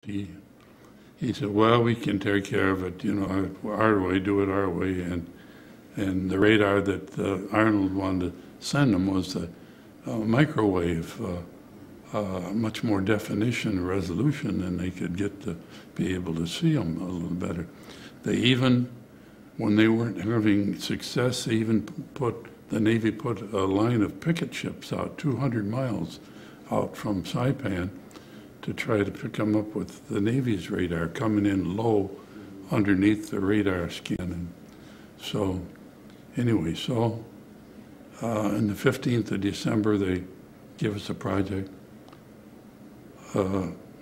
He said, well, we can take care of it, you know, our way, do it our way. And the radar that Arnold wanted to send them was a microwave, much more definition, resolution, and they could get to be able to see them a little better. They even, when they weren't having success, they even the Navy put a line of picket ships out 200 miles out from Saipan to try to come up with the Navy's radar coming in low underneath the radar skin. And so anyway, on the 15th of December, they give us a project.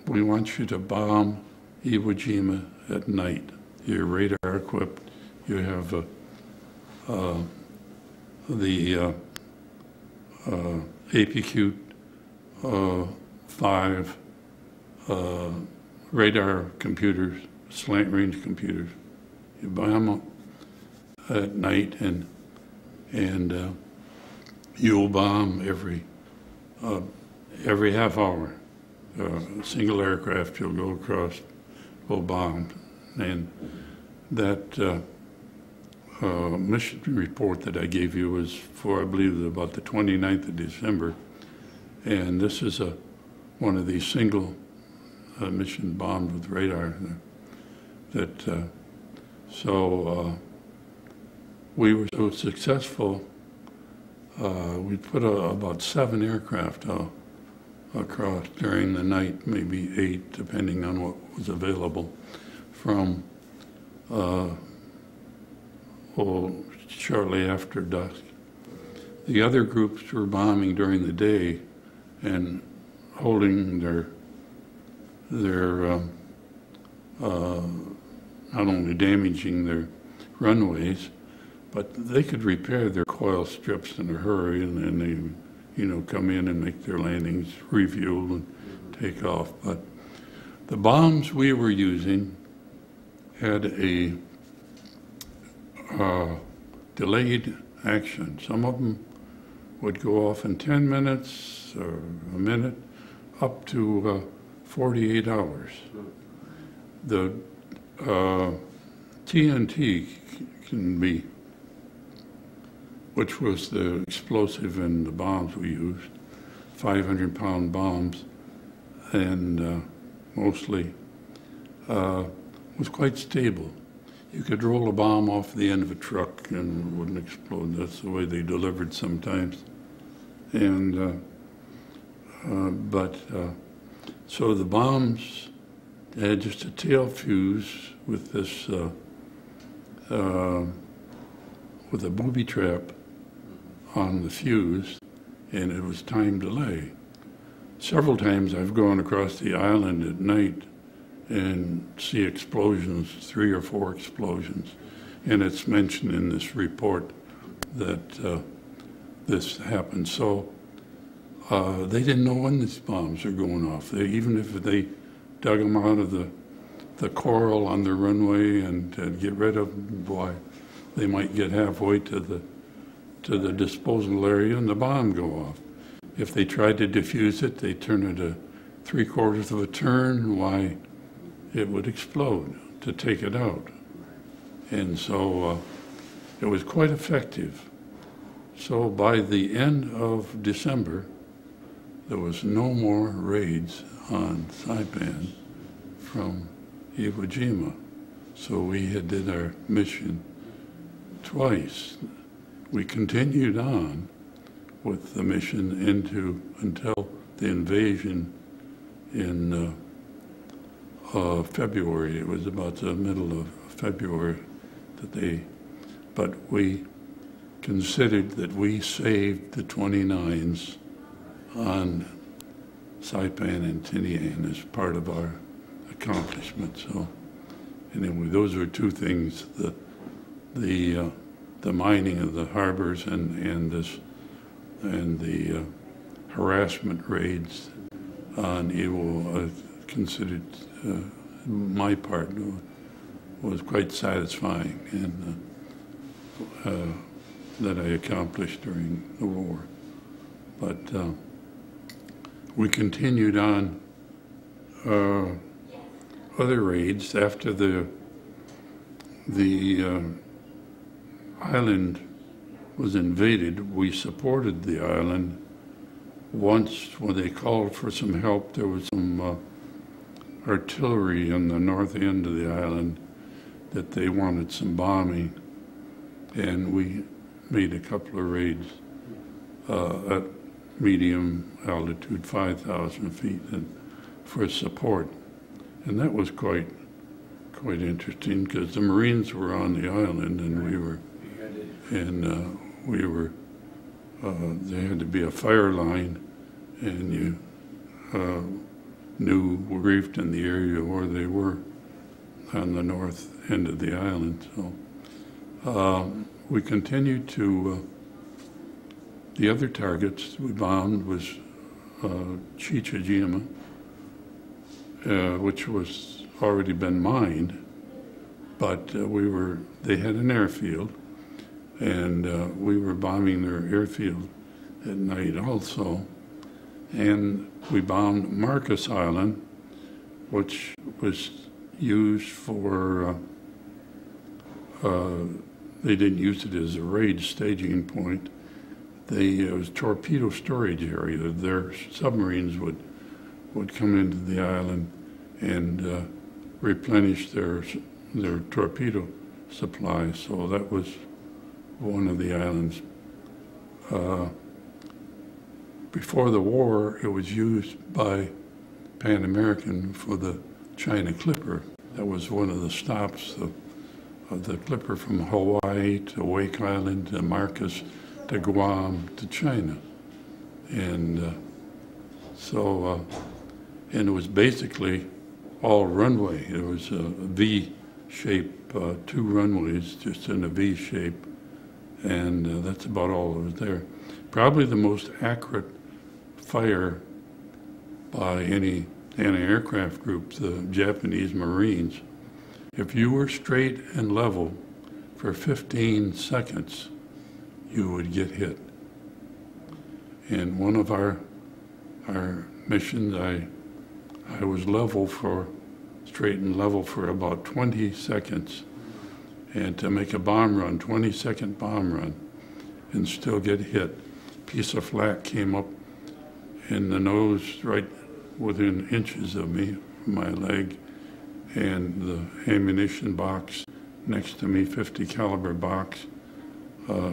We want you to bomb Iwo Jima at night. You're radar equipped. You have the APQ 5 radar computers, slant range computers. You bomb them at night, and you'll bomb every half hour. A single aircraft you'll go across will bomb. And that mission report that I gave you was for, I believe, about the 29th of December. And this is one of these single mission bombed with radar. We were so successful, we put about 7 aircraft across during the night, maybe 8, depending on what was available, from shortly after dusk. The other groups were bombing during the day and holding their not only damaging their runways, but they could repair their coil strips in a hurry, and then they, you know, come in and make their landings, refuel, and take off. But the bombs we were using had a delayed action. Some of them would go off in 10 minutes or a minute, up to 48 hours. The TNT can be, which was the explosive in the bombs we used, 500-pound bombs, and mostly was quite stable. You could roll a bomb off the end of a truck and it wouldn't explode. That's the way they delivered sometimes. And so the bombs had just a tail fuse with this with a booby trap on the fuse, and it was time delay. Several times I've gone across the island at night and see explosions, 3 or 4 explosions, and it's mentioned in this report that this happened. So they didn't know when these bombs are going off. Even if they dug them out of the coral on the runway and to get rid of them, boy, they might get halfway to the disposal area and the bomb go off. If they tried to defuse it, they turn it a 3/4 of a turn, why, it would explode to take it out. And so it was quite effective. So by the end of December, there was no more raids on Saipan from Iwo Jima. So we did our mission twice. We continued on with the mission until the invasion in February. It was about the middle of February but we considered that we saved the 29s on Saipan and Tinian as part of our accomplishment. So anyway, those are 2 things, the mining of the harbors and the harassment raids on Iwo, considered my part was quite satisfying, and that I accomplished during the war. But we continued on other raids after the island was invaded. We supported the island. Once, when they called for some help, there was some artillery on the north end of the island that they wanted some bombing, and we made a couple of raids at medium altitude, 5,000 feet, and for support. And that was quite interesting because the Marines were on the island, and there had to be a fire line, and you knew briefed in the area where they were on the north end of the island. So we continued to, the other targets we bombed was Chichijima, which was already been mined, but they had an airfield, and we were bombing their airfield at night also. And we bombed Marcus Island, which was used for, they didn't use it as a raid staging point. It was torpedo storage area. Their submarines would come into the island and replenish their torpedo supply. So that was one of the islands. Before the war, it was used by Pan American for the China Clipper. That was one of the stops of the Clipper from Hawaii to Wake Island to Marcus to Guam to China. And and it was basically all runway. It was a V shape, 2 runways just in a V shape, and that's about all that was there. Probably the most accurate fire by any anti-aircraft group, the Japanese Marines. If you were straight and level for 15 seconds, you would get hit. In one of our missions, I was straight and level for about 20 seconds, and to make a bomb run, 20-second bomb run, and still get hit. Piece of flak came up in the nose right within inches of me, my leg, and the ammunition box next to me, 50 caliber box,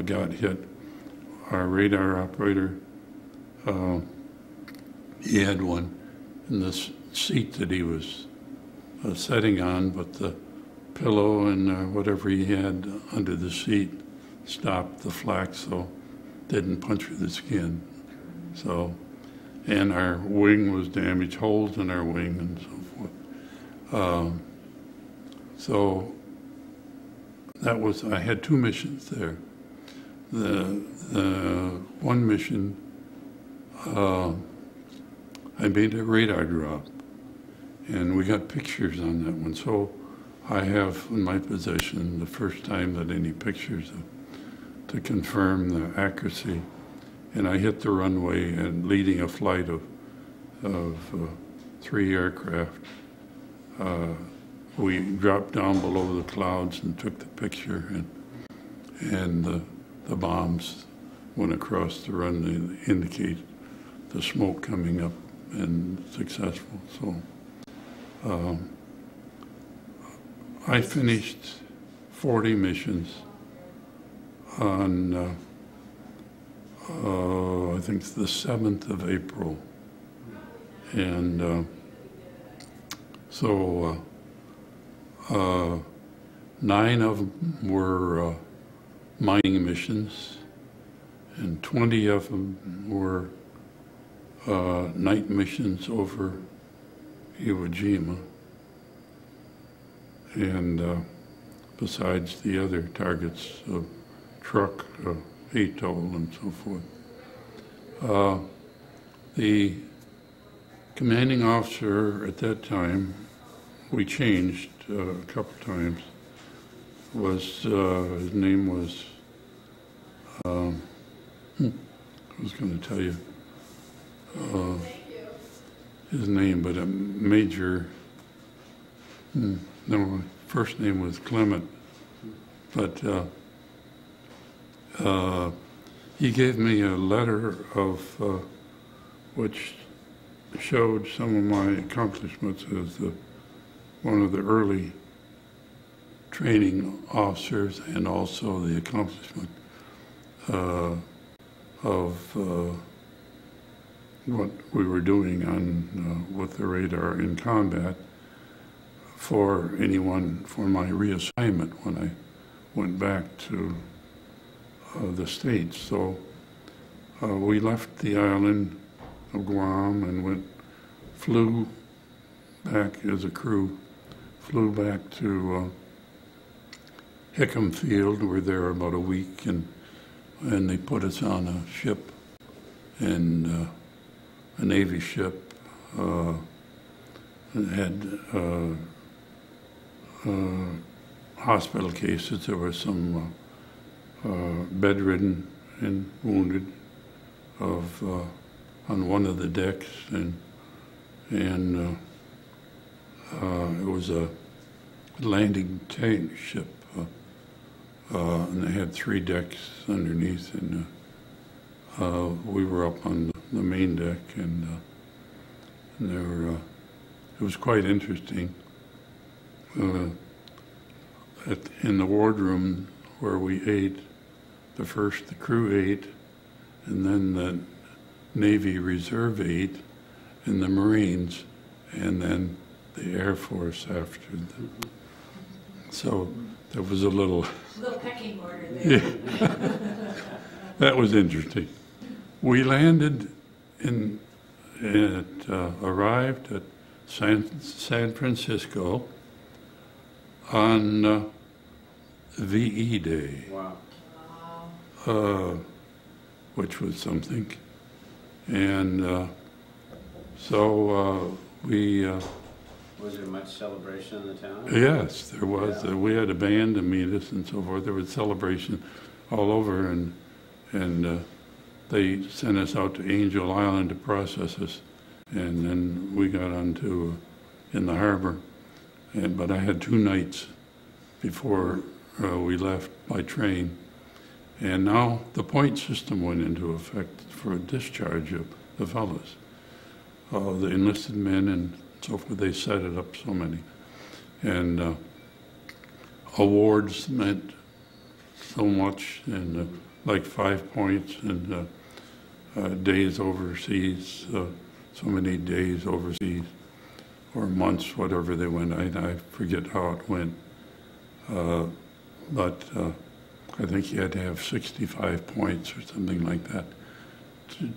got hit. Our radar operator, he had one in the seat that he was sitting on, but the pillow and whatever he had under the seat stopped the flak, so didn't puncture the skin. So, and our wing was damaged, holes in our wing and so forth. So that was, I had 2 missions there. The one mission, I made a radar drop, and we got pictures on that one. So I have in my possession the first time that any pictures to confirm the accuracy. And I hit the runway and leading a flight of 3 aircraft. We dropped down below the clouds and took the picture, and the bombs went across the runway to indicate the smoke coming up and successful. So I finished 40 missions on I think the 7th of April. And so 9 of them were mining missions, and 20 of them were night missions over Iwo Jima, and besides the other targets of Truk, Atoll, and so forth. The commanding officer at that time, we changed a couple times, was, his name was, I was going to tell you his name, but a Major No, my first name was Clement, but he gave me a letter of which showed some of my accomplishments as one of the early training officers, and also the accomplishment of what we were doing on with the radar in combat for my reassignment when I went back to the States. So we left the island of Guam and flew back as a crew, flew back to Hickam Field. We were there about a week, and they put us on a ship, and a Navy ship, and had hospital cases. There were some bedridden and wounded on one of the decks, and it was a landing tank ship, and they had 3 decks underneath, and we were up on the main deck, and it was quite interesting. In the wardroom where we ate, the crew ate, and then the Navy Reserve ate, and the Marines, and then the Air Force after them. So there was a little pecking order there. Yeah. That was interesting. We landed arrived at San Francisco on VE Day. Wow. Which was something. And so we... was there much celebration in the town? Yes, there was. Yeah. We had a band to meet us and so forth. There was celebration all over, and they sent us out to Angel Island to process us, and then we got onto in the harbor. But I had 2 nights before we left by train, and now the point system went into effect for discharge of the fellows, the enlisted men and so forth. They set it up so many, and awards meant so much, and like 5 points, and days overseas, so many days overseas, or months, whatever they went. I forget how it went, but I think you had to have 65 points or something like that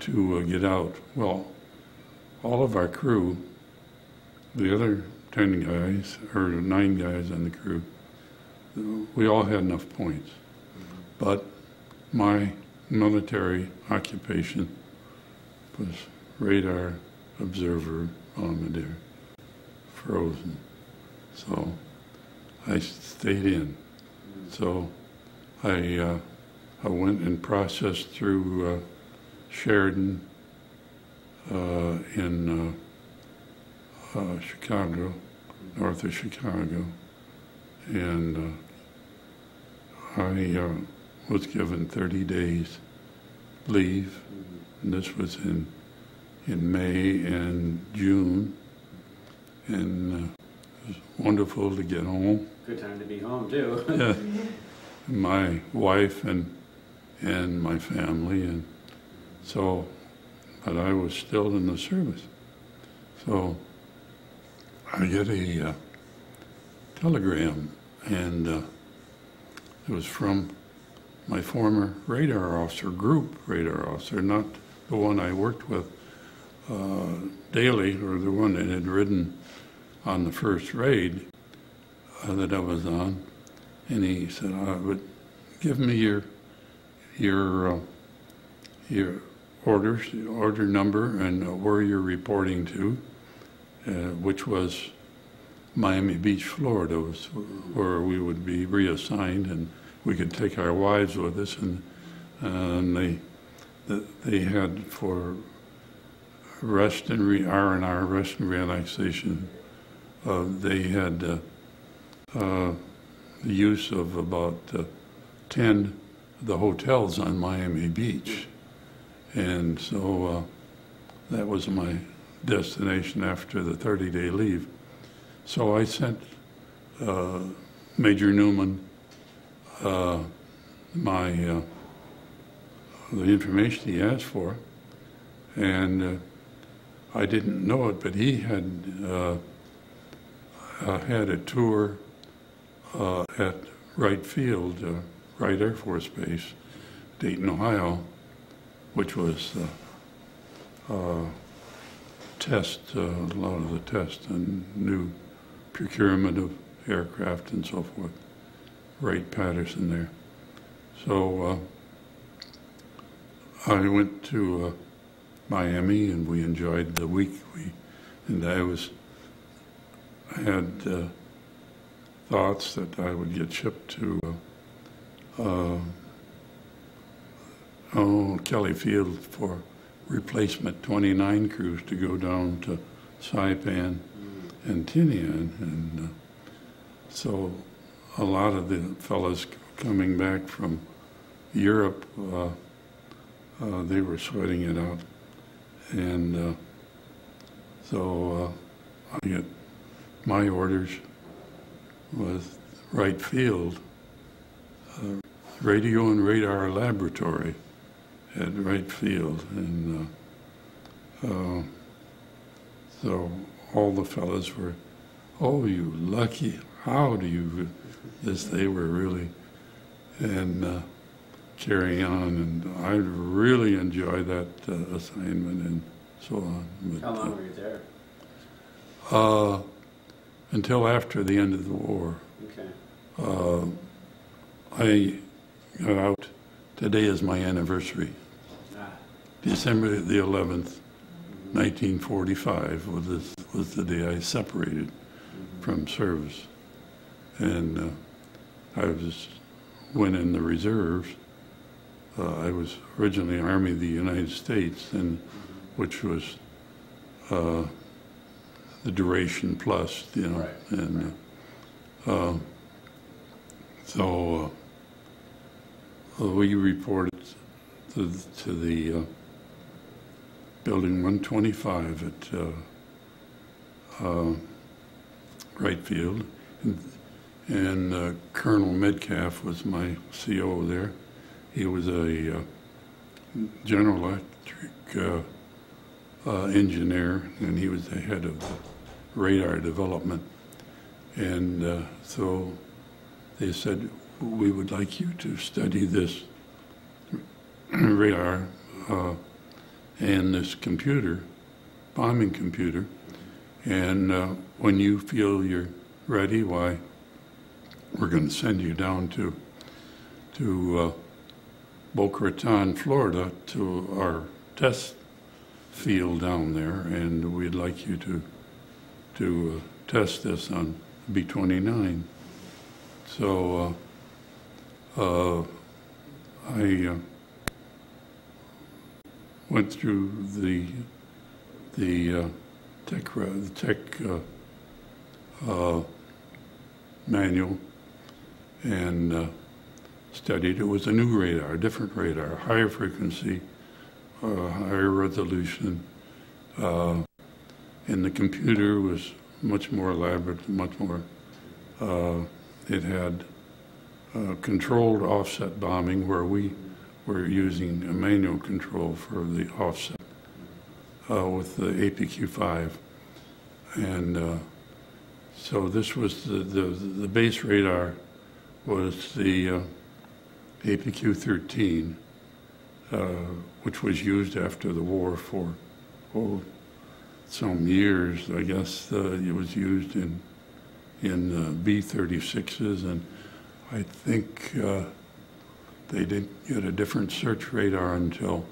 to get out. Well, all of our crew, the other 10 guys, or 9 guys on the crew, we all had enough points. But my military occupation was radar observer bombardier, frozen. So I stayed in. So I went and processed through Sheridan in Chicago, north of Chicago, and I was given 30 days leave, and this was in May and June, and it was wonderful to get home. Good time to be home too. Yeah, my wife and my family, and so, but I was still in the service. So I get a telegram, and it was from my former radar officer, group radar officer, not the one I worked with daily, or the one that had ridden on the first raid that I was on. And he said, "But give me your orders, order number, and where you're reporting to," which was Miami Beach, Florida, was where we would be reassigned, and we could take our wives with us, and they had for rest and R&R, rest and relaxation, they had the use of about 10 of the hotels on Miami Beach. And so that was my destination after the 30-day leave. So I sent Major Newman the information he asked for, and I didn't know it, but he had had a tour at Wright Field, Wright Air Force Base, Dayton, Ohio, which was test, a lot of the tests and new procurement of aircraft and so forth. Wright Patterson there. So I went to Miami and we enjoyed the week. And I had thoughts that I would get shipped to Kelly Field for replacement 29 crews to go down to Saipan and Tinian. And so a lot of the fellas coming back from Europe, they were sweating it out. And so I get my orders with Wright Field, radio and radar laboratory at Wright Field. And so all the fellas were, "Oh, you lucky, how do you," this, they were really, and carrying on. And I really enjoyed that assignment and so on. But, how long were you there? Until after the end of the war. Okay. I got out, today is my anniversary. December the 11th, 1945 was the day I separated from service. And I went in the reserves. I was originally Army of the United States, and which was the duration plus, you know. Right. And so we reported to the Building 125 at Wright Field, and Colonel Metcalf was my CO there. He was a General Electric engineer, and he was the head of the radar development. And so they said, "We would like you to study this radar and this computer, bombing computer, and when you feel you're ready, why, we're going to send you down to Boca Raton, Florida, to our test field down there, and we'd like you to test this on B-29. So I went through the tech manual and studied. It was a new radar, a different radar, higher frequency, higher resolution, and the computer was much more elaborate, much more. It had controlled offset bombing, where we were using a manual control for the offset with the APQ-5. And so this was the base radar was the APQ-13, which was used after the war for some years. I guess it was used in B-36s, and I think they didn't get a different search radar until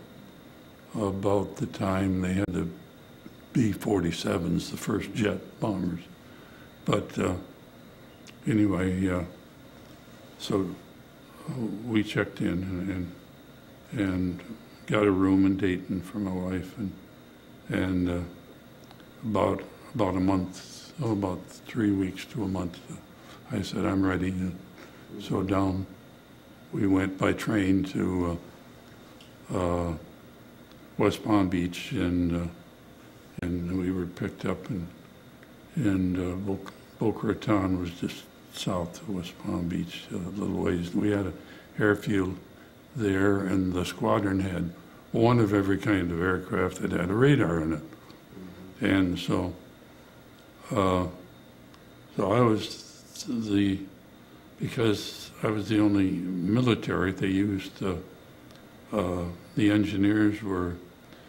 about the time they had the B-47s, the first jet bombers. But anyway, so we checked in and got a room in Dayton for my wife, and about a month about 3 weeks to a month. I said, I'm ready. And so down, we went by train to West Palm Beach, and we were picked up, and Boca Raton was just south of West Palm Beach, a little ways. We had an airfield there, and the squadron had one of every kind of aircraft that had a radar in it. And so I was because I was the only military, they used, the engineers were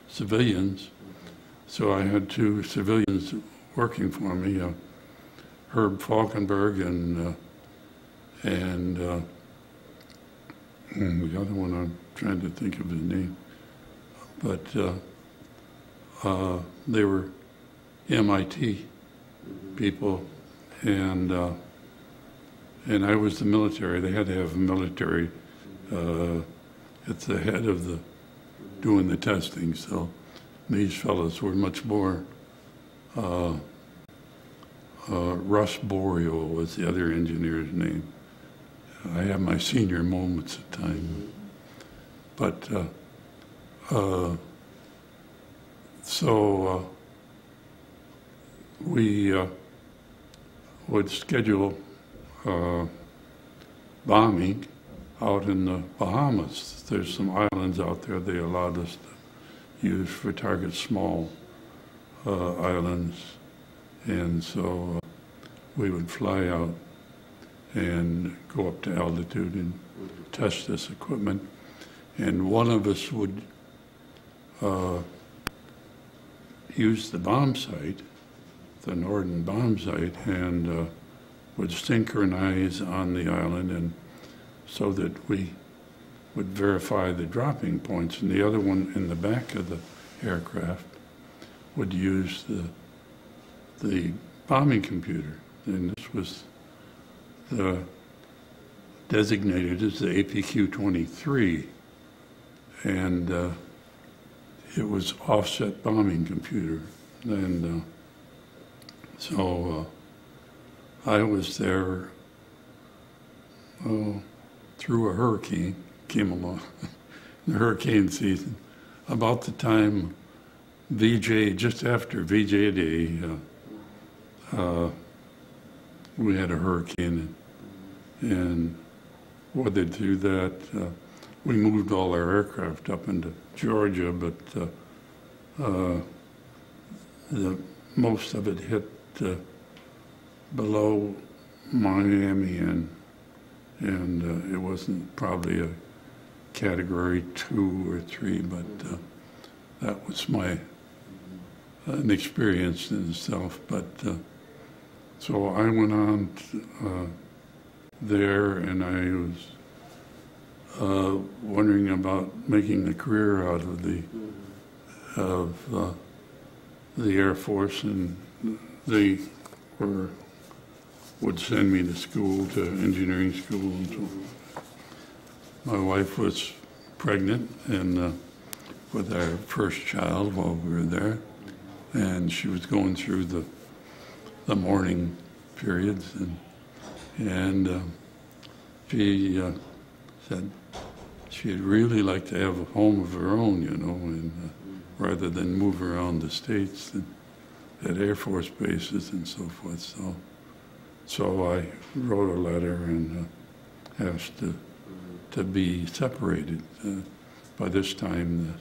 civilians, so I had two civilians working for me, Herb Falkenberg and the other one, I'm trying to think of his name, but they were MIT people, and I was the military. They had to have a military at the head of doing the testing, so these fellows were much more. Russ Boreal was the other engineer's name. I have my senior moments at times. But we would schedule bombing out in the Bahamas. There's some islands out there they allowed us to use for target small islands. And so we would fly out and go up to altitude and test this equipment. And one of us would use the bomb site, the Norden bomb site, and would synchronize on the island, and so that we would verify the dropping points. And the other one in the back of the aircraft would use the bombing computer, and this was designated as the APQ-23, and it was offset bombing computer. And so I was there through a hurricane, came along, the hurricane season, about the time VJ, just after VJ Day, we had a hurricane, and weathered through that. We moved all our aircraft up into Georgia, but most of it hit below Miami, and it wasn't probably a Category 2 or 3, but that was an experience in itself. But so I went on there, and I was wondering about making a career out of the Air Force, and they would send me to school, to engineering school, and so my wife was pregnant and with our first child while we were there, and she was going through the mourning periods, and she said she'd really like to have a home of her own, and rather than move around the States and at Air Force bases and so forth. So I wrote a letter and asked to be separated. By this time,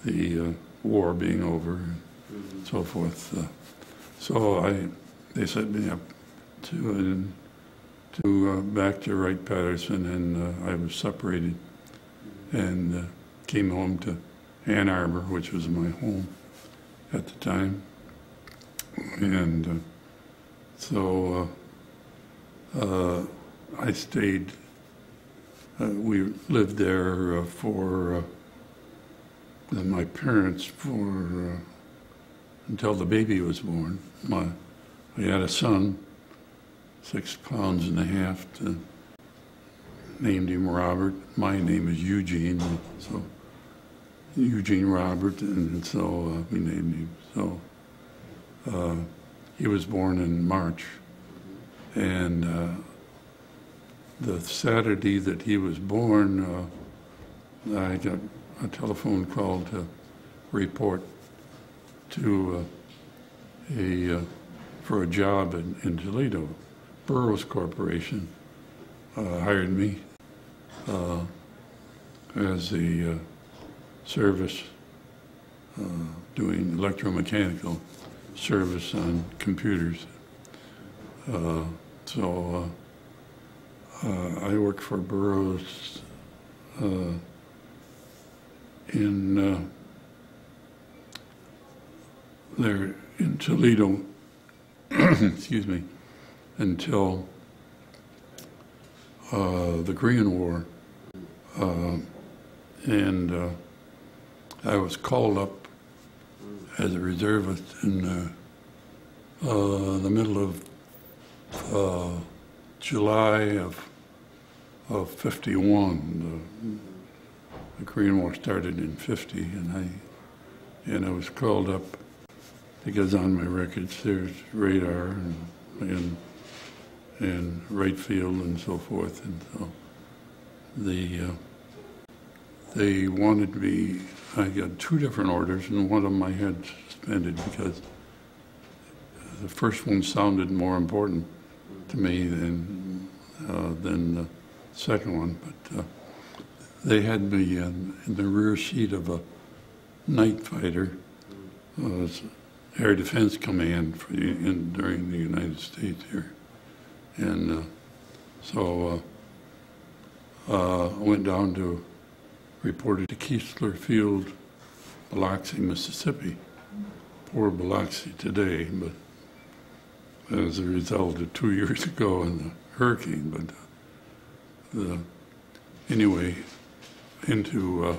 the war being over and so forth. So they sent me up to back to Wright-Patterson, and I was separated and came home to Ann Arbor, which was my home at the time. And so I stayed, we lived there for my parents until the baby was born. We had a son, 6.5 pounds, named him Robert. My name is Eugene, so Eugene Robert, and so we named him. So He was born in March, and the Saturday that he was born, I got a telephone call to report to for a job in Toledo. Burroughs Corporation hired me as a service doing electromechanical service on computers. So I worked for Burroughs in there in Toledo, excuse me, until the Korean War, and I was called up as a reservist in the middle of July of '51. The Korean War started in '50, and I was called up because on my records there's radar and right field and so forth, and so they wanted me. I got 2 different orders, and one of them I had suspended because the first one sounded more important to me than the second one. But they had me in the rear seat of a night fighter, Air Defense Command during the United States here, and so I went down to reported to Keesler Field, Biloxi, Mississippi. Poor Biloxi today, but as a result of 2 years ago in the hurricane. But anyway, into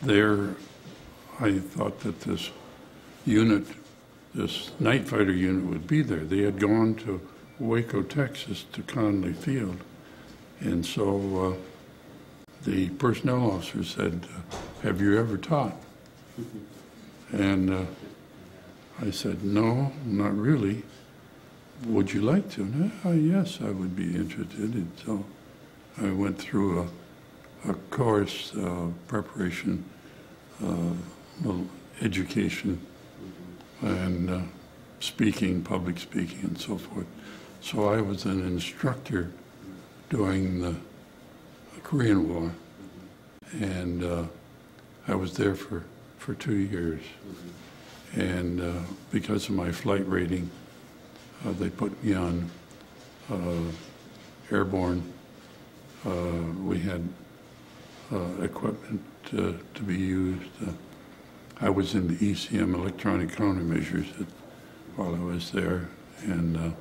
there, I thought that this unit, this night fighter unit, would be there. They had gone to Waco, Texas, to Conley Field. And so the personnel officer said, "Have you ever taught?" And I said, "No, not really. Would you like to?" "Yes, I would be interested." And so I went through a course, preparation, little education, and speaking, public speaking, and so forth. So I was an instructor during the Korean War, and I was there for 2 years. And because of my flight rating, they put me on airborne. We had equipment to be used. I was in the ECM, electronic countermeasures, while I was there, and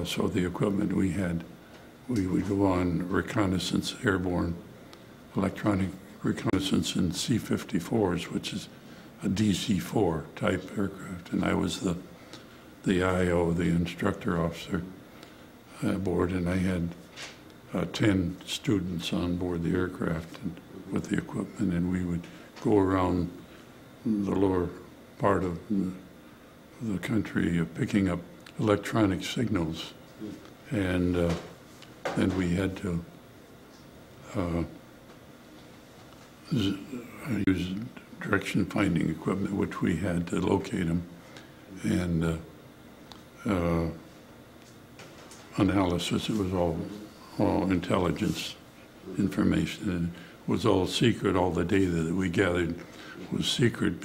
so the equipment we had, we would go on reconnaissance, airborne, electronic reconnaissance in C-54s, which is a DC-4 type aircraft, and I was the IO, the instructor officer aboard, and I had 10 students on board the aircraft and with the equipment, and we would go around the lower part of the country picking up electronic signals, and then we had to use direction finding equipment, which we had to locate them, and analysis. It was all intelligence information, and it was all secret. All the data that we gathered was secret